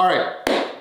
All right,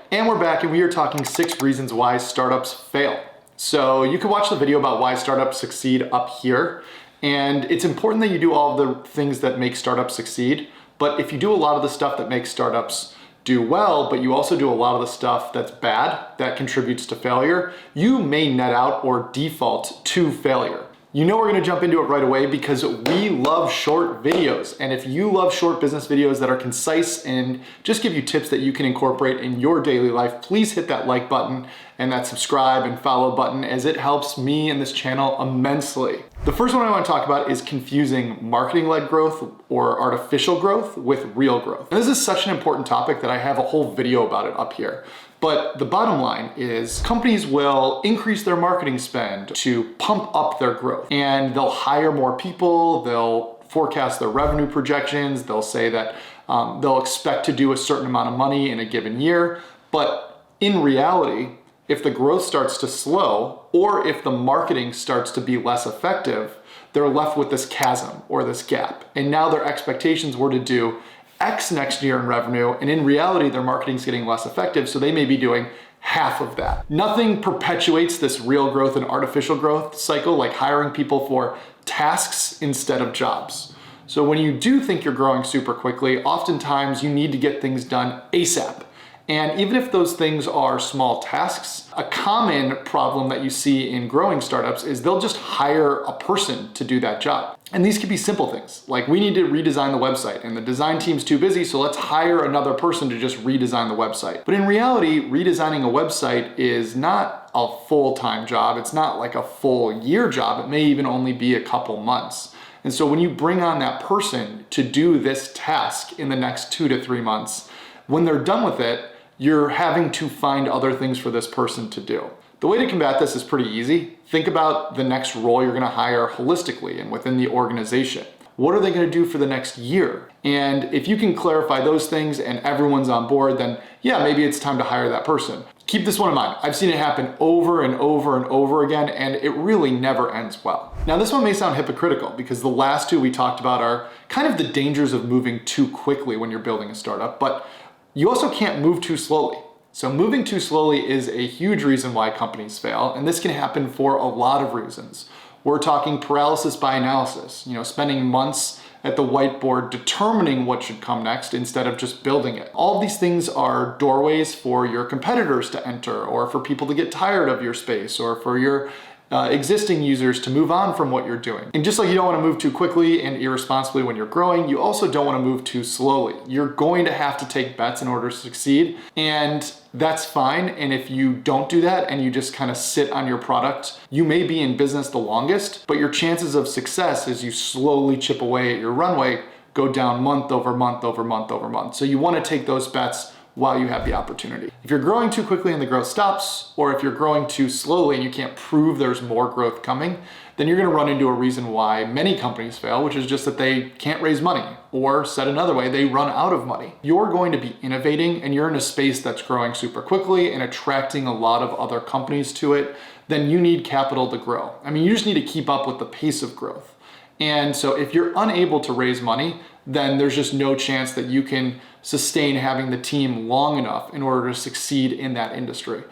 and we're back and we are talking 6 reasons why startups fail. So you can watch the video about why startups succeed up here. And it's important that you do all the things that make startups succeed. But if you do a lot of the stuff that makes startups do well, but you also do a lot of the stuff that's bad, that contributes to failure, you may net out or default to failure. You know we're gonna jump into it right away because we love short videos. And if you love short business videos that are concise and just give you tips that you can incorporate in your daily life, please hit that like button and that subscribe and follow button, as it helps me and this channel immensely. The first one I want to talk about is confusing marketing-led growth or artificial growth with real growth. And this is such an important topic that I have a whole video about it up here. But the bottom line is companies will increase their marketing spend to pump up their growth, and they'll hire more people, they'll forecast their revenue projections, they'll say that they'll expect to do a certain amount of money in a given year. But in reality, if the growth starts to slow, or if the marketing starts to be less effective, they're left with this chasm or this gap. And now their expectations were to do X next year in revenue, and in reality, their marketing's getting less effective, so they may be doing half of that. Nothing perpetuates this real growth and artificial growth cycle like hiring people for tasks instead of jobs. So when you do think you're growing super quickly, oftentimes you need to get things done ASAP. And even if those things are small tasks, a common problem that you see in growing startups is they'll just hire a person to do that job. And these could be simple things, like we need to redesign the website and the design team's too busy, so let's hire another person to just redesign the website. But in reality, redesigning a website is not a full-time job. It's not like a full year job. It may even only be a couple months. And so when you bring on that person to do this task in the next 2 to 3 months, when they're done with it, you're having to find other things for this person to do. The way to combat this is pretty easy. Think about the next role you're gonna hire holistically and within the organization. What are they gonna do for the next year? And if you can clarify those things and everyone's on board, then yeah, maybe it's time to hire that person. Keep this one in mind. I've seen it happen over and over and over again, and it really never ends well. Now, this one may sound hypocritical because the last 2 we talked about are kind of the dangers of moving too quickly when you're building a startup, but you also can't move too slowly. So moving too slowly is a huge reason why companies fail, and this can happen for a lot of reasons. We're talking paralysis by analysis, spending months at the whiteboard determining what should come next instead of just building it. All of these things are doorways for your competitors to enter, or for people to get tired of your space, or for your existing users to move on from what you're doing. And just like you don't want to move too quickly and irresponsibly when you're growing, you also don't want to move too slowly. You're going to have to take bets in order to succeed, and that's fine. And if you don't do that and you just kind of sit on your product, you may be in business the longest, but your chances of success as you slowly chip away at your runway go down month over month over month over month. So you want to take those bets while you have the opportunity. If you're growing too quickly and the growth stops, or if you're growing too slowly and you can't prove there's more growth coming, then you're gonna run into a reason why many companies fail, which is just that they can't raise money, or said another way, they run out of money. You're going to be innovating and you're in a space that's growing super quickly and attracting a lot of other companies to it, then you need capital to grow. I mean, you just need to keep up with the pace of growth. And so if you're unable to raise money, then there's just no chance that you can sustain having the team long enough in order to succeed in that industry.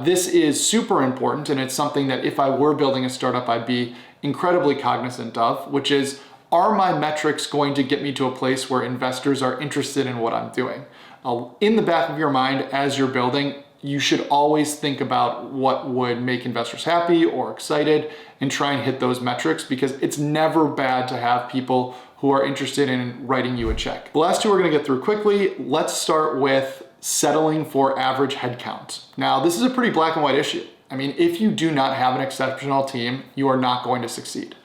This is super important, and it's something that if I were building a startup, I'd be incredibly cognizant of, which is, are my metrics going to get me to a place where investors are interested in what I'm doing? In the back of your mind as you're building, you should always think about what would make investors happy or excited and try and hit those metrics, because it's never bad to have people who are interested in writing you a check. The last 2 we're gonna get through quickly. Let's start with settling for average headcount. Now, this is a pretty black and white issue. I mean, if you do not have an exceptional team, you are not going to succeed.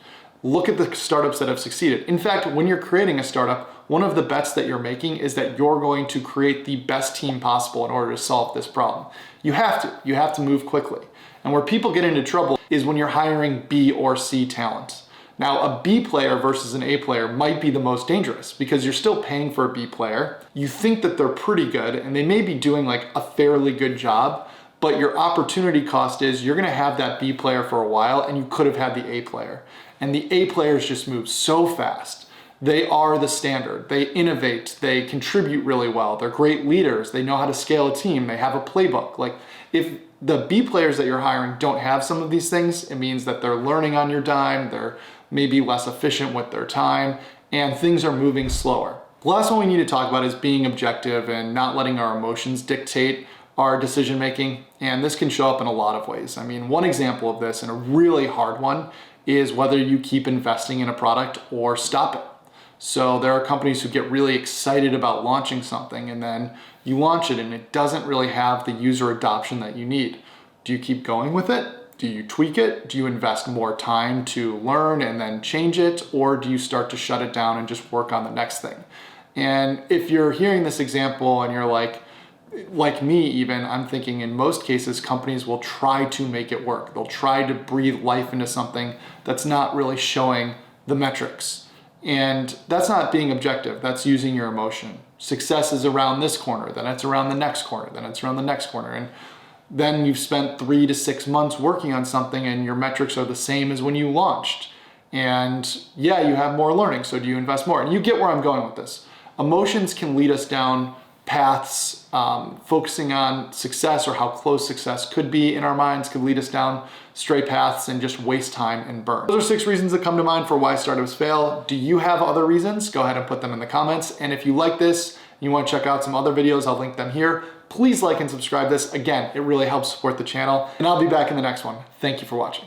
Look at the startups that have succeeded. In fact, when you're creating a startup, one of the bets that you're making is that you're going to create the best team possible in order to solve this problem. You have to move quickly. And where people get into trouble is when you're hiring B or C talent. Now, a B player versus an A player might be the most dangerous because you're still paying for a B player. You think that they're pretty good and they may be doing like a fairly good job, but your opportunity cost is you're gonna have that B player for a while and you could have had the A player. And the A players just move so fast they are the standard. They innovate, they contribute really well. They're great leaders. They know how to scale a team. They have a playbook. Like if the B players that you're hiring don't have some of these things, it means that they're learning on your dime. They're maybe less efficient with their time and things are moving slower. The last one we need to talk about is being objective and not letting our emotions dictate our decision making. And this can show up in a lot of ways. I mean, one example of this and a really hard one is whether you keep investing in a product or stop it. So there are companies who get really excited about launching something and then you launch it and it doesn't really have the user adoption that you need. Do you keep going with it? Do you tweak it? Do you invest more time to learn and then change it? Or do you start to shut it down and just work on the next thing? And if you're hearing this example and you're like me even, I'm thinking in most cases, companies will try to make it work. They'll try to breathe life into something that's not really showing the metrics. And that's not being objective, that's using your emotion. Success is around this corner, then it's around the next corner, then it's around the next corner. And then you've spent 3 to 6 months working on something and your metrics are the same as when you launched. And yeah, you have more learning, so do you invest more? And you get where I'm going with this. Emotions can lead us down paths, focusing on success or how close success could be in our minds could lead us down stray paths and just waste time and burn. Those are 6 reasons that come to mind for why startups fail. Do you have other reasons? Go ahead and put them in the comments. And if you like this, and you want to check out some other videos, I'll link them here. Please like and subscribe this. Again, it really helps support the channel. And I'll be back in the next one. Thank you for watching.